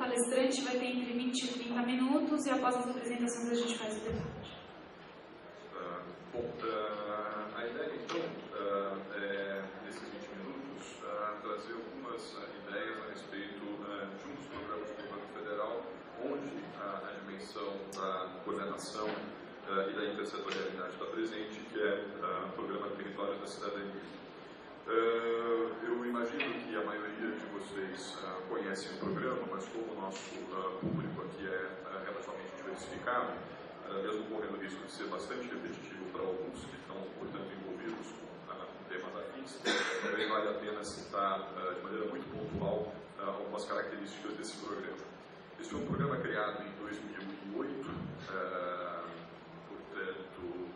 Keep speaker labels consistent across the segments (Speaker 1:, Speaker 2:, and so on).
Speaker 1: palestrante vai ter entre 20 e 30 minutos e após as apresentações a gente faz o debate.
Speaker 2: A ideia então nesses 20 minutos, trazer algumas ideias a respeito de um dos programas do governo federal, onde a dimensão da coordenação e da intersetorialidade está presente, que é o Programa Territórios da Cidadania. Eu imagino que a maioria de vocês conhecem o programa, mas como o nosso público aqui é relativamente diversificado, mesmo correndo o risco de ser bastante repetitivo para alguns que estão, portanto, envolvidos com temas afins, talvez vale a pena citar de maneira muito pontual algumas características desse programa. Esse foi um programa criado em 2008, portanto,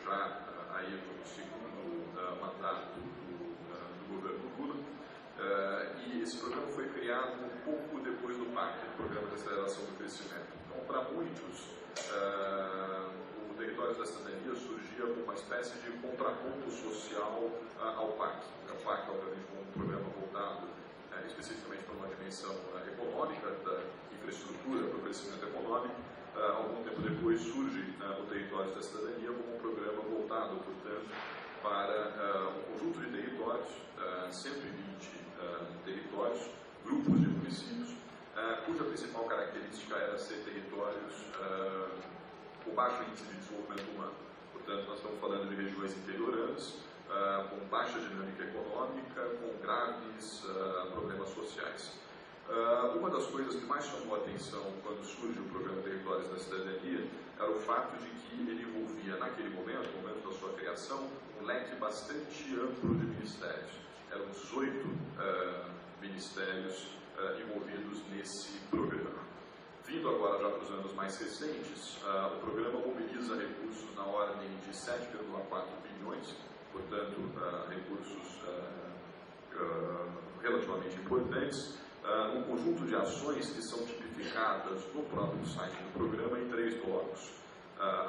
Speaker 2: já aí no segundo mandato do governo Lula, e esse programa foi criado um pouco depois do PAC, o Programa de Aceleração do Crescimento. Então, para muitos, o Territórios da Cidadania surgia como uma espécie de contraponto social ao PAC. O PAC, obviamente, como um programa voltado especificamente para uma dimensão econômica, da infraestrutura para o crescimento econômico. Algum tempo depois surge o Territórios da Cidadania como um programa voltado, portanto, para um conjunto de territórios, 120 territórios, grupos de municípios, cuja principal característica era ser territórios com baixo índice de desenvolvimento humano. Portanto, nós estamos falando de regiões interioranas, com baixa dinâmica econômica, com graves problemas sociais. Uma das coisas que mais chamou a atenção quando surge o Programa Territórios da Cidadania era o fato de que ele envolvia, naquele momento, no momento da sua criação, um leque bastante amplo de ministérios. Eram 18 ministérios envolvidos nesse programa. Vindo agora já para os anos mais recentes, o programa mobiliza recursos na ordem de 7,4 bilhões, portanto, recursos relativamente importantes, um conjunto de ações que são tipificadas no próprio site do programa em 3 blocos.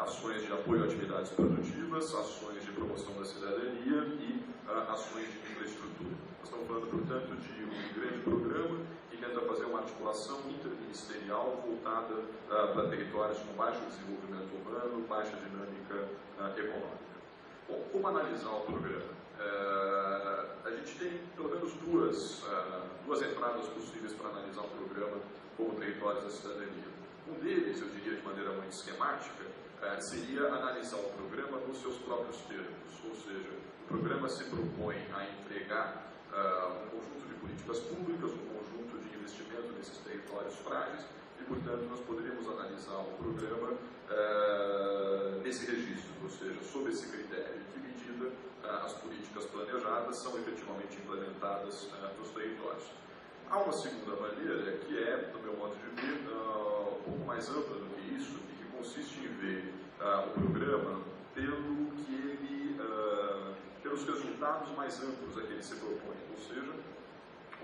Speaker 2: Ações de apoio a atividades produtivas, ações de promoção da cidadania e ações de infraestrutura. Nós estamos falando, portanto, de um grande programa que tenta fazer uma articulação interministerial voltada para territórios com baixo desenvolvimento humano, baixa dinâmica econômica. Bom, como analisar o programa? A gente tem pelo menos duas entradas possíveis para analisar o programa como Territórios da Cidadania. Um deles, eu diria de maneira muito esquemática, seria analisar o programa nos seus próprios termos, ou seja, o programa se propõe a entregar um conjunto de políticas públicas, um conjunto de investimento nesses territórios frágeis e, portanto, nós poderíamos analisar o programa nesse registro, ou seja, sob esse critério, em que medida as políticas planejadas são efetivamente implementadas nos territórios. Há uma segunda maneira que é, no meu modo de ver, um pouco mais ampla do que isso, e que consiste em ver o programa pelos resultados mais amplos a que ele se propõe. Ou seja,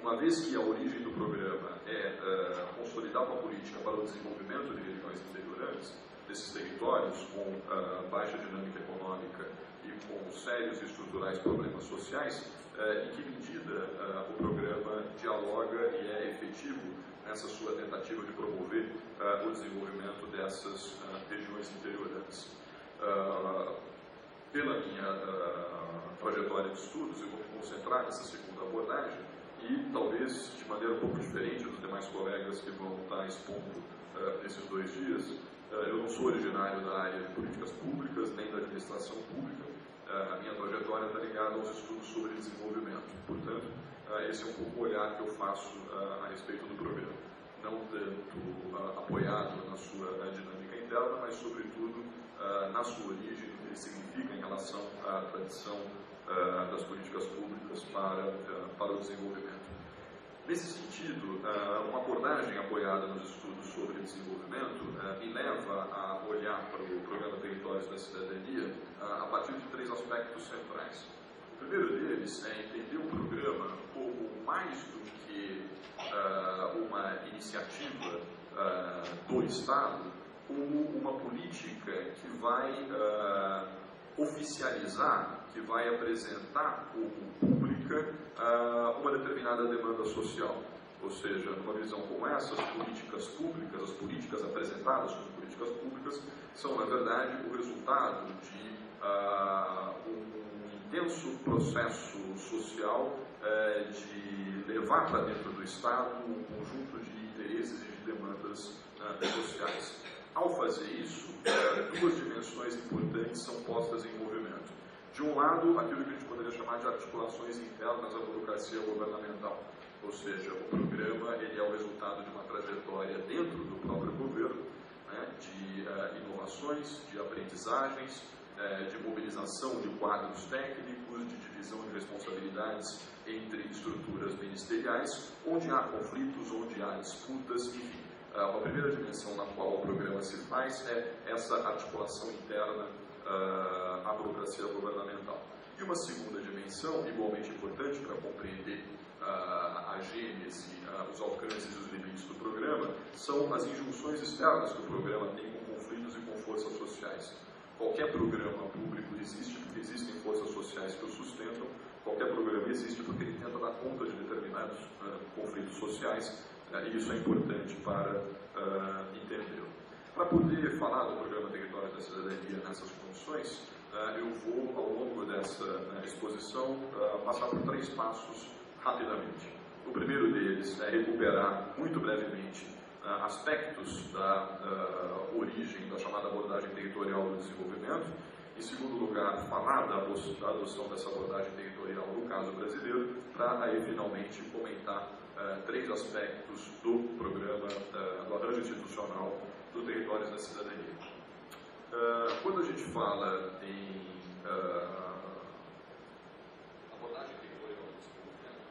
Speaker 2: uma vez que a origem do programa é consolidar uma política para o desenvolvimento de regiões interioranas, desses territórios com baixa dinâmica econômica e com sérios e estruturais problemas sociais, em que medida o programa dialoga e é efetivo nessa sua tentativa de promover o desenvolvimento dessas regiões interioranas. Pela minha trajetória de estudos, eu vou me concentrar nessa segunda abordagem e talvez de maneira um pouco diferente dos demais colegas que vão estar expondo nesses 2 dias. Eu não sou originário da área de políticas públicas nem da administração pública. A minha trajetória está ligada aos estudos sobre desenvolvimento. Portanto, esse é um pouco o olhar que eu faço a respeito do programa. Não tanto apoiado na sua dinâmica interna, mas sobretudo na sua origem, o que ele significa em relação à tradição das políticas públicas para o desenvolvimento. Nesse sentido, uma abordagem apoiada nos estudos sobre desenvolvimento me leva a olhar para o Programa Territórios da Cidadania a partir de 3 aspectos centrais. O primeiro deles é entender o programa como mais do que uma iniciativa do Estado, como uma política que vai oficializar, que vai apresentar como pública uma determinada demanda social. Ou seja, numa visão como essa, as políticas públicas, as políticas apresentadas como políticas públicas, são, na verdade, o resultado de um intenso processo social de levar para dentro do Estado um conjunto de interesses e de demandas sociais. Ao fazer isso, duas dimensões importantes são postas em movimento. De um lado, aquilo que a gente poderia chamar de articulações internas à burocracia governamental. Ou seja, o programa ele é o resultado de uma trajetória dentro do próprio governo, né, de inovações, de aprendizagens, de mobilização de quadros técnicos, de divisão de responsabilidades entre estruturas ministeriais, onde há conflitos, onde há disputas, enfim. Uma primeira dimensão na qual o programa se faz é essa articulação interna à burocracia governamental. E uma segunda dimensão, igualmente importante para compreender a gênese, os alcances e os limites do programa, são as injunções externas que o programa tem com conflitos e com forças sociais. Qualquer programa público existe porque existem forças sociais que o sustentam, qualquer programa existe porque ele tenta dar conta de determinados conflitos sociais, e isso é importante para entendê-lo. Para poder falar do programa Territórios da Cidadania nessas condições, eu vou, ao longo dessa exposição, passar por 3 passos rapidamente. O primeiro deles é recuperar, muito brevemente, aspectos da origem da chamada abordagem territorial do desenvolvimento. Em segundo lugar, falar da adoção dessa abordagem territorial no caso brasileiro, para aí finalmente comentar 3 aspectos do programa, do arranjo institucional do Territórios da Cidadania. Quando a gente fala em abordagem territorial do desenvolvimento,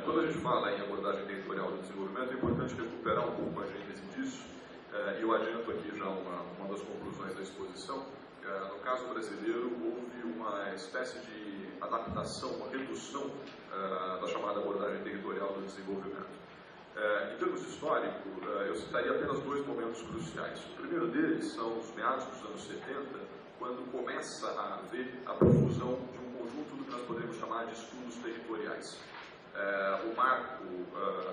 Speaker 2: quando a gente fala em abordagem territorial do desenvolvimento, é importante recuperar um pouco a gênese disso, e eu adianto aqui já uma das conclusões da exposição. No caso brasileiro, houve uma espécie de adaptação, uma redução da chamada abordagem territorial do desenvolvimento. Em termos históricos, eu citaria apenas 2 momentos cruciais. O primeiro deles são os meados dos anos 70, quando começa a haver a profusão de um conjunto do que nós podemos chamar de estudos territoriais. O marco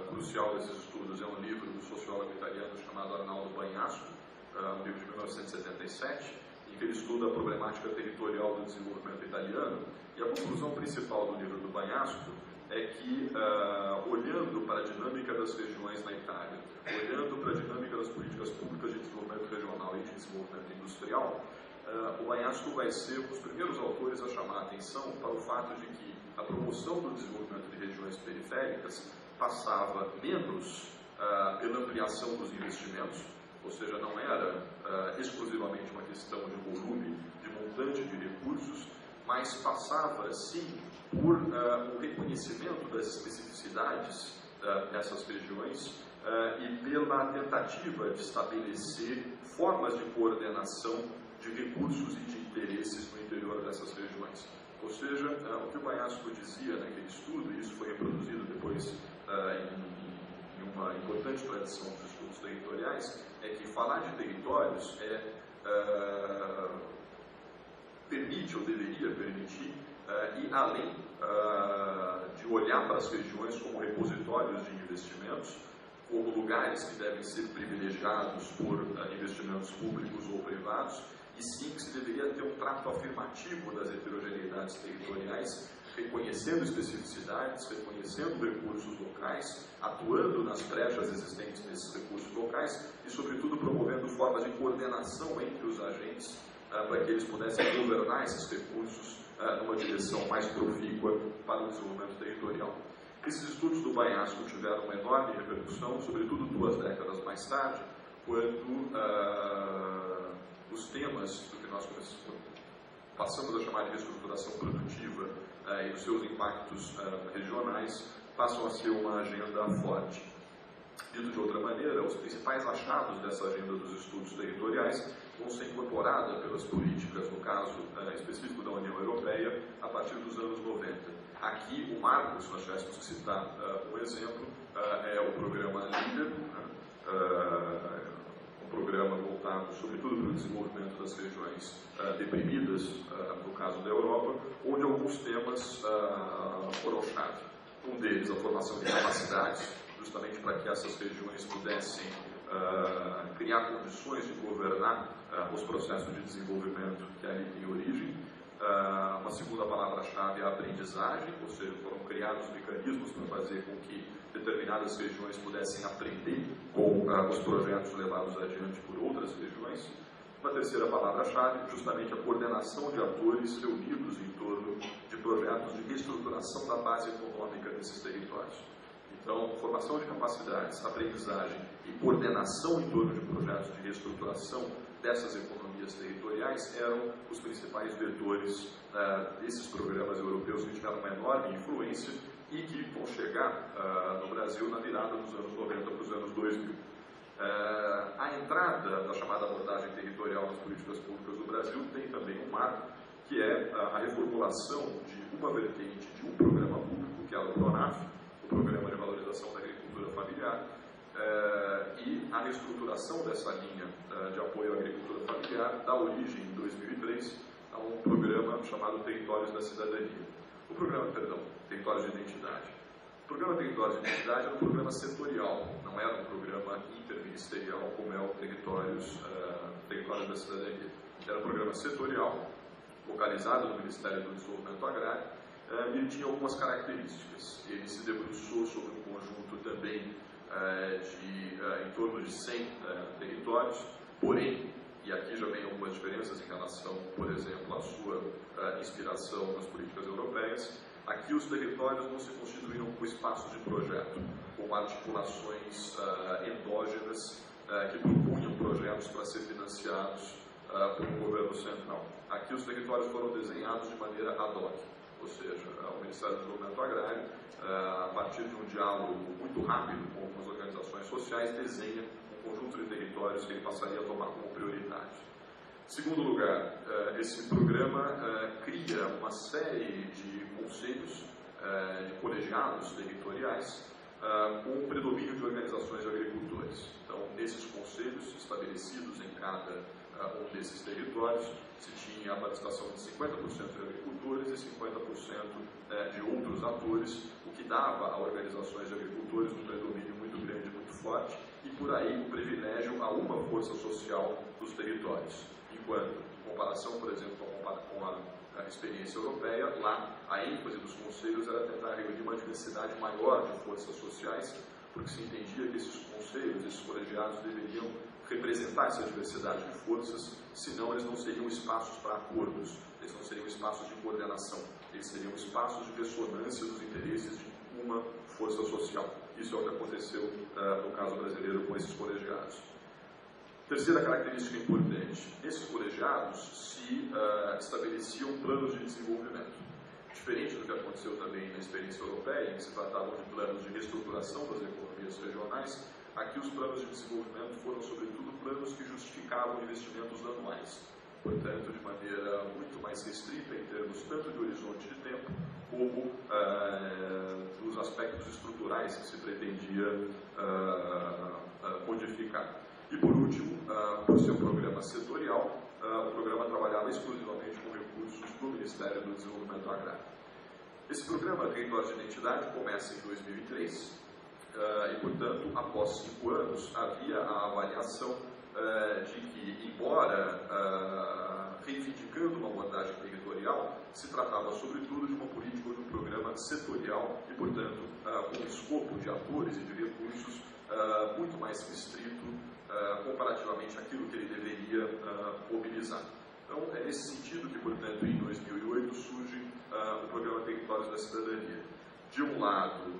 Speaker 2: crucial desses estudos é um livro do sociólogo italiano chamado Arnaldo Bagnasco, um livro de 1977, em que ele estuda a problemática territorial do desenvolvimento italiano, e a conclusão principal do livro do Bagnasco é que, olhando para a dinâmica das regiões na Itália, olhando para a dinâmica das políticas públicas de desenvolvimento regional e de desenvolvimento industrial, o Bagnasco vai ser um dos primeiros autores a chamar a atenção para o fato de que a promoção do desenvolvimento de regiões periféricas passava menos pela ampliação dos investimentos, ou seja, não era exclusivamente uma questão de volume, de montante de recursos, mas passava, sim, por o reconhecimento das especificidades dessas regiões e pela tentativa de estabelecer formas de coordenação de recursos e de interesses no interior dessas regiões. Ou seja, o que o Bagnasco dizia naquele estudo, e isso foi reproduzido depois em uma importante tradição dos estudos territoriais, é que falar de territórios permite ou deveria permitir ir além de olhar para as regiões como repositórios de investimentos, como lugares que devem ser privilegiados por investimentos públicos ou privados, e sim que se deveria ter um trato afirmativo das heterogeneidades territoriais, reconhecendo especificidades, reconhecendo recursos locais, atuando nas brechas existentes nesses recursos locais e, sobretudo, promovendo formas de coordenação entre os agentes para que eles pudessem governar esses recursos numa direção mais profícua para o desenvolvimento territorial. Esses estudos do Bagnasco tiveram uma enorme repercussão, sobretudo 2 décadas mais tarde, quando os temas do que nós passamos a chamar de reestruturação produtiva e os seus impactos regionais passam a ser uma agenda forte. Dito de outra maneira, os principais achados dessa agenda dos estudos territoriais vão ser incorporados pelas políticas, no caso específico da União Europeia, a partir dos anos 90. Aqui, o marco, se nós tivéssemos que citar um exemplo, é o programa LEADER, um programa voltado sobretudo para o desenvolvimento das regiões deprimidas, no caso da Europa, onde alguns temas foram chave. Um deles, a formação de capacidades, justamente para que essas regiões pudessem criar condições de governar os processos de desenvolvimento que ali têm origem. Uma segunda palavra-chave é a aprendizagem, ou seja, foram criados mecanismos para fazer com que determinadas regiões pudessem aprender com os projetos levados adiante por outras regiões. Uma terceira palavra-chave, justamente a coordenação de atores reunidos em torno de projetos de reestruturação da base econômica desses territórios. Então, formação de capacidades, aprendizagem e coordenação em torno de projetos de reestruturação dessas economias territoriais eram os principais vetores desses programas europeus que tiveram uma enorme influência e que vão chegar no Brasil na virada dos anos 90 para os anos 2000. A entrada da chamada abordagem territorial nas políticas públicas do Brasil tem também um marco, que é a reformulação de uma vertente de um programa público, que é o PRONAF, o Programa de Valorização da Agricultura Familiar, e a reestruturação dessa linha de apoio à agricultura familiar dá origem, em 2003, a um programa chamado Territórios da Cidadania. O programa, Territórios de Identidade. O programa Territórios de Identidade era um programa setorial, não era um programa interministerial como é o Territórios da Cidadania. Era um programa setorial, localizado no Ministério do Desenvolvimento Agrário, e ele tinha algumas características. Ele se debruçou sobre um conjunto também em torno de 100 territórios, porém, e aqui já vem algumas diferenças em relação, por exemplo, à sua inspiração nas políticas europeias, aqui os territórios não se constituíram como espaços de projeto, como articulações endógenas que propunham projetos para ser financiados por um governo central. Aqui os territórios foram desenhados de maneira ad hoc, ou seja, o Ministério do Desenvolvimento Agrário, a partir de um diálogo muito rápido com as organizações sociais, desenha um conjunto de territórios que ele passaria a tomar como prioritários. Em segundo lugar, esse programa cria uma série de conselhos, de colegiados territoriais, com o predomínio de organizações de agricultores. Então, nesses conselhos estabelecidos em cada um desses territórios, se tinha a participação de 50% de agricultores e 50% de outros atores, o que dava a organizações de agricultores um predomínio muito grande, muito forte, e por aí o privilégio a uma força social dos territórios. Enquanto, em comparação, por exemplo, com a experiência europeia, lá a ênfase dos conselhos era tentar reunir uma diversidade maior de forças sociais, porque se entendia que esses conselhos, esses colegiados deveriam representar essa diversidade de forças, senão eles não seriam espaços para acordos, eles não seriam espaços de coordenação, eles seriam espaços de ressonância dos interesses de uma força social. Isso é o que aconteceu no caso brasileiro com esses colegiados. Terceira característica importante, esses colegiados se estabeleciam planos de desenvolvimento. Diferente do que aconteceu também na experiência europeia, em que se tratavam de planos de reestruturação das economias regionais, aqui os planos de desenvolvimento foram, sobretudo, planos que justificavam investimentos anuais. Portanto, de maneira muito mais restrita em termos tanto de horizonte de tempo, como dos aspectos estruturais que se pretendia modificar. E, por último, por ser um programa setorial, o programa trabalhava exclusivamente com recursos do Ministério do Desenvolvimento Agrário. Esse programa, Territórios de Identidade, começa em 2003 e, portanto, após 5 anos, havia a avaliação de que, embora reivindicando uma abordagem territorial, se tratava, sobretudo, de uma política ou de um programa setorial e, portanto, com um escopo de atores e de recursos muito mais restrito comparativamente àquilo que ele deveria mobilizar. Então, é nesse sentido que, portanto, em 2008 surge o programa Territórios da Cidadania. De um lado,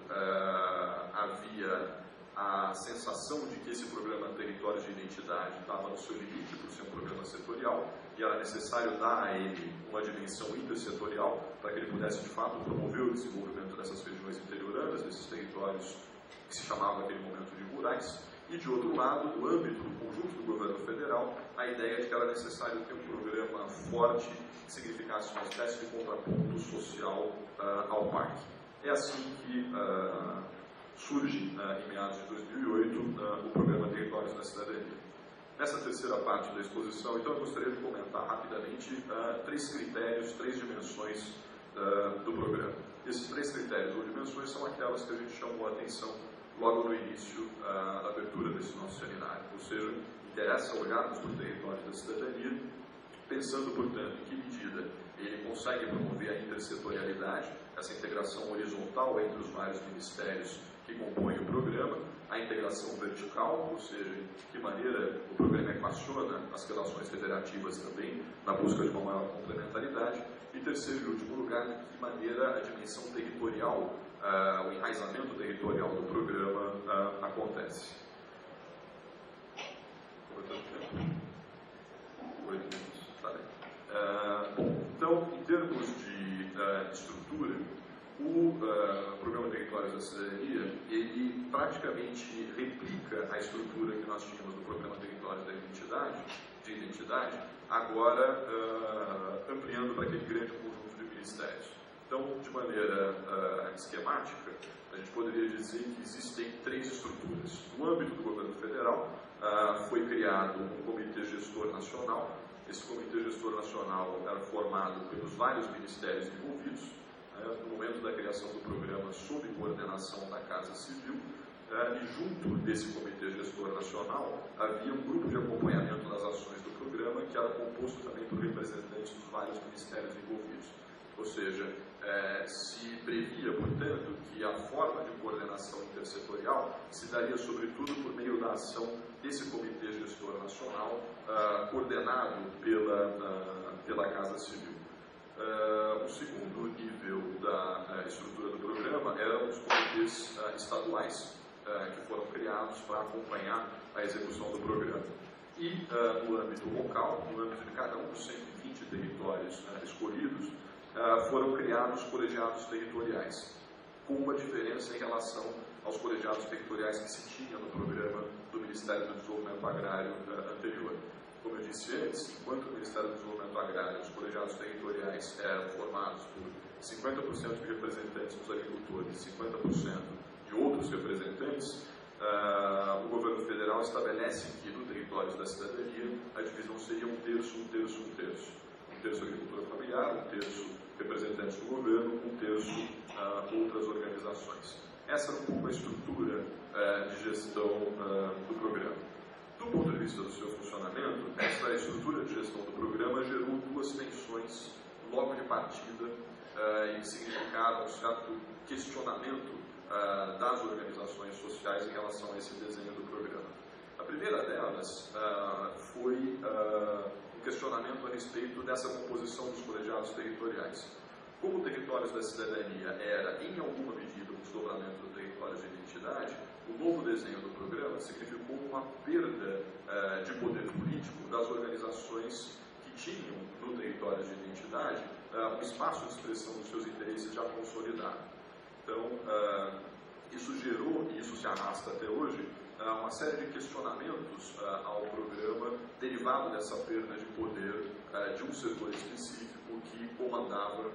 Speaker 2: havia a sensação de que esse programa Territórios de Identidade estava no seu limite por ser um programa setorial e era necessário dar a ele uma dimensão intersetorial para que ele pudesse, de fato, promover o desenvolvimento dessas regiões interioranas, desses territórios que se chamavam naquele momento de rurais. E, de outro lado, no âmbito do conjunto do governo federal, a ideia de que era necessário ter um programa forte que significasse uma espécie de contraponto social ao PAC. É assim que surge, em meados de 2008, o programa Territórios da Cidadania. Nessa terceira parte da exposição, então, eu gostaria de comentar rapidamente 3 critérios, 3 dimensões do programa. Esses 3 critérios ou dimensões são aquelas que a gente chamou a atenção logo no início da abertura desse nosso seminário. Ou seja, interessa olharmos para o território da cidadania, pensando, portanto, em que medida ele consegue promover a intersetorialidade, essa integração horizontal entre os vários ministérios que compõem o programa, a integração vertical, ou seja, de que maneira o programa equaciona as relações federativas também, na busca de uma maior complementaridade, e terceiro e último lugar, de que maneira a dimensão territorial, o enraizamento territorial do programa acontece. Bom, então, em termos de estrutura, o Programa Territórios da Cidadania, ele praticamente replica a estrutura que nós tínhamos no Programa Territórios da Identidade, agora ampliando para aquele grande conjunto de ministérios. Então, de maneira esquemática, a gente poderia dizer que existem 3 estruturas. No âmbito do governo federal, foi criado um comitê gestor nacional. Esse comitê gestor nacional era formado pelos vários ministérios envolvidos, no momento da criação do programa, sob coordenação da Casa Civil, e junto desse comitê gestor nacional havia um grupo de acompanhamento das ações do programa, que era composto também por representantes dos vários ministérios envolvidos. Ou seja, se previa, portanto, que a forma de coordenação intersetorial se daria sobretudo por meio da ação desse comitê gestor nacional, coordenado pela Casa Civil. O segundo nível da estrutura do programa eram os comitês estaduais, que foram criados para acompanhar a execução do programa. E, no âmbito local, no âmbito de cada um dos 120 territórios escolhidos, foram criados colegiados territoriais, com uma diferença em relação aos colegiados territoriais que se tinha no programa do Ministério do Desenvolvimento Agrário anterior. Como eu disse antes, enquanto o Ministério do Desenvolvimento Agrário, os colegiados territoriais eram formados por 50% de representantes dos agricultores, 50% de outros representantes, o governo federal estabelece que no território da cidadania a divisão seria 1/3, 1/3, 1/3. 1/3 agricultura familiar, 1/3 representantes do governo, 1/3 outras organizações. Essa era um pouco a estrutura de gestão do programa. Do ponto de vista do seu funcionamento, essa estrutura de gestão do programa gerou 2 tensões logo de partida e que significaram um certo questionamento das organizações sociais em relação a esse desenho do programa. A primeira delas foi um questionamento a respeito dessa composição dos colegiados territoriais. Como o Territórios da Cidadania era, em alguma medida, um desdobramento do Territórios de Identidade, o novo desenho do programa significou uma perda de poder político das organizações que tinham no Territórios de Identidade um espaço de expressão dos seus interesses já consolidado. Então, isso gerou, e isso se arrasta até hoje, uma série de questionamentos ao programa derivado dessa perda de poder de um setor específico que comandava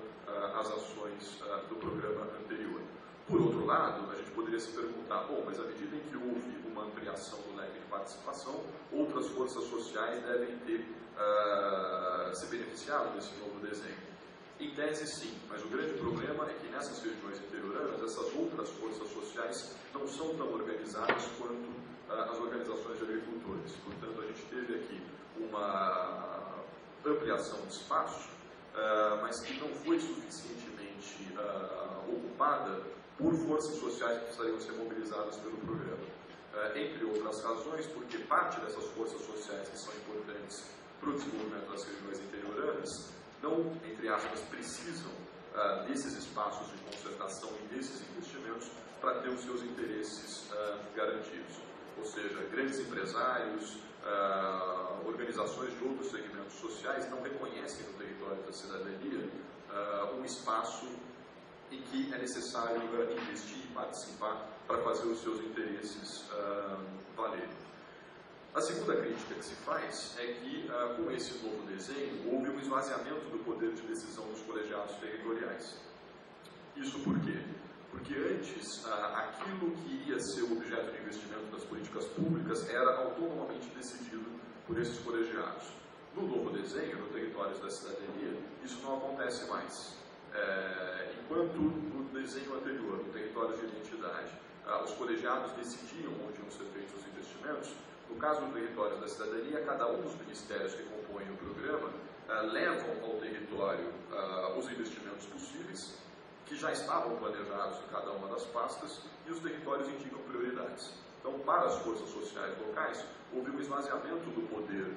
Speaker 2: as ações do programa anterior. Por outro lado, a gente poderia se perguntar, bom, mas à medida em que houve uma ampliação do leque de participação, outras forças sociais devem ter se beneficiado desse novo desenho. Em tese, sim, mas o grande problema é que nessas regiões interioranas, essas outras forças sociais não são tão organizadas quanto as organizações de agricultores. Portanto, a gente teve aqui uma ampliação de espaço, mas que não foi suficientemente ocupada por forças sociais que precisariam ser mobilizadas pelo programa. Entre outras razões, porque parte dessas forças sociais que são importantes para o desenvolvimento das regiões interioranas não, entre aspas, precisam desses espaços de concertação e desses investimentos para ter os seus interesses garantidos. Ou seja, grandes empresários, organizações de outros segmentos sociais não reconhecem no território da cidadania um espaço em que é necessário investir e participar para fazer os seus interesses valerem. A segunda crítica que se faz é que, com esse novo desenho, houve um esvaziamento do poder de decisão dos colegiados territoriais. Isso por quê? Porque antes, aquilo que ia ser o objeto de investimento das políticas públicas era autonomamente decidido por esses colegiados. No novo desenho, no Territórios da Cidadania, isso não acontece mais. Enquanto no desenho anterior, no Territórios de Identidade, os colegiados decidiam onde iam ser feitos os investimentos, no caso do Territórios da Cidadania, cada um dos ministérios que compõem o programa levam ao território os investimentos possíveis, que já estavam planejados em cada uma das pastas, e os territórios indicam prioridades. Então, para as forças sociais locais, houve um esvaziamento do poder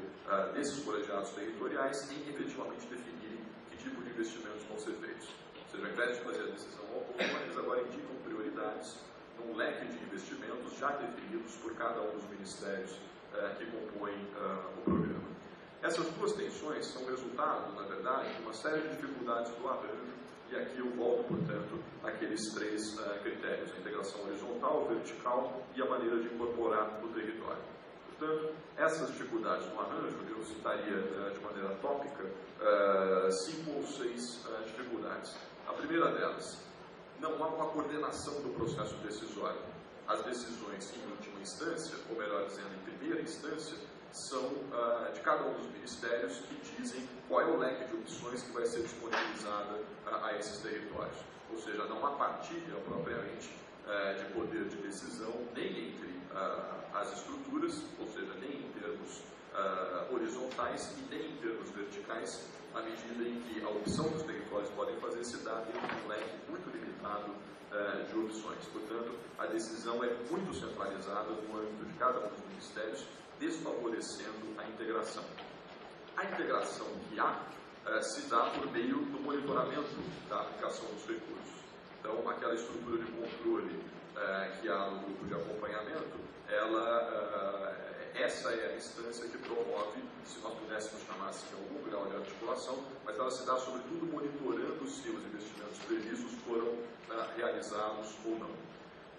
Speaker 2: desses colegiados territoriais em efetivamente definirem que tipo de investimentos vão ser feitos. Ou seja, ao invés de fazer a decisão autônoma, eles agora indicam prioridades num leque de investimentos já definidos por cada um dos ministérios que compõem o programa. Essas duas tensões são resultado, na verdade, de uma série de dificuldades do arranjo, e aqui eu volto, portanto, àqueles três critérios: a integração horizontal, vertical e a maneira de incorporar o território. Portanto, essas dificuldades no arranjo, eu citaria de maneira tópica 5 ou 6 dificuldades. A primeira delas, não há uma coordenação do processo decisório. As decisões, em última instância, ou melhor dizendo, em primeira instância, são de cada um dos ministérios que dizem qual é o leque de opções que vai ser disponibilizada a esses territórios. Ou seja, não há partilha propriamente de poder de decisão nem entre as estruturas, ou seja, nem em termos horizontais e nem em termos verticais, à medida em que a opção dos territórios podem fazer se dá dentro de um leque muito limitado de opções. Portanto, a decisão é muito centralizada no âmbito de cada um dos ministérios, desfavorecendo a integração. A integração que há se dá por meio do monitoramento da aplicação dos recursos. Então, aquela estrutura de controle que há no grupo de acompanhamento, essa é a instância que promove, se nós pudéssemos chamar assim, algum grau de articulação, mas ela se dá sobretudo monitorando se os investimentos previstos foram realizados ou não.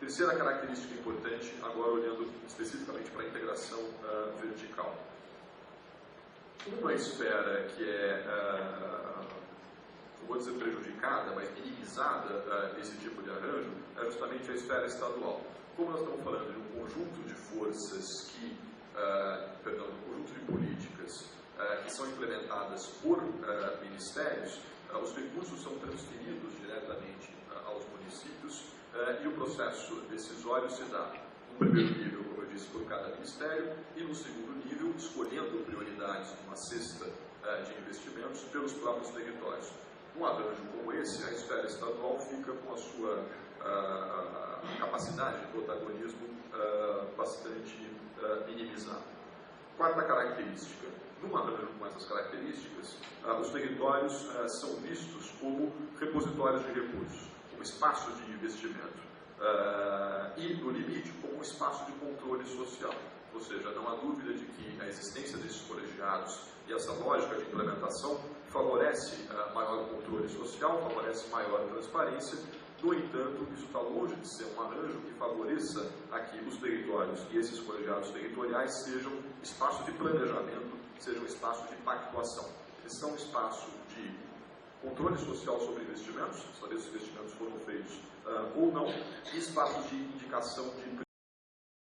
Speaker 2: Terceira característica importante, agora olhando especificamente para a integração vertical. Uma esfera que não vou dizer prejudicada, mas minimizada nesse tipo de arranjo, é justamente a esfera estadual. Como nós estamos falando de um conjunto de forças um conjunto de políticas que são implementadas por ministérios, os recursos são transferidos diretamente aos municípios e o processo decisório se dá, no primeiro nível, como eu disse, por cada ministério, e no segundo nível, escolhendo prioridades numa cesta de investimentos pelos próprios territórios. Um arranjo como esse, a esfera estadual fica com a sua capacidade de protagonismo bastante minimizada. Quarta característica: num arranjo com essas características, os territórios são vistos como repositórios de recursos, como espaço de investimento, e, no limite, como um espaço de controle social. Ou seja, não há dúvida de que a existência desses colegiados e essa lógica de implementação favorece maior controle social, favorece maior transparência. No entanto, isso está longe de ser um arranjo que favoreça a que os territórios e esses colegiados territoriais sejam espaço de planejamento, sejam espaço de pactuação. Eles são espaço de controle social sobre investimentos, saber se os investimentos foram feitos ou não, e espaço de indicação de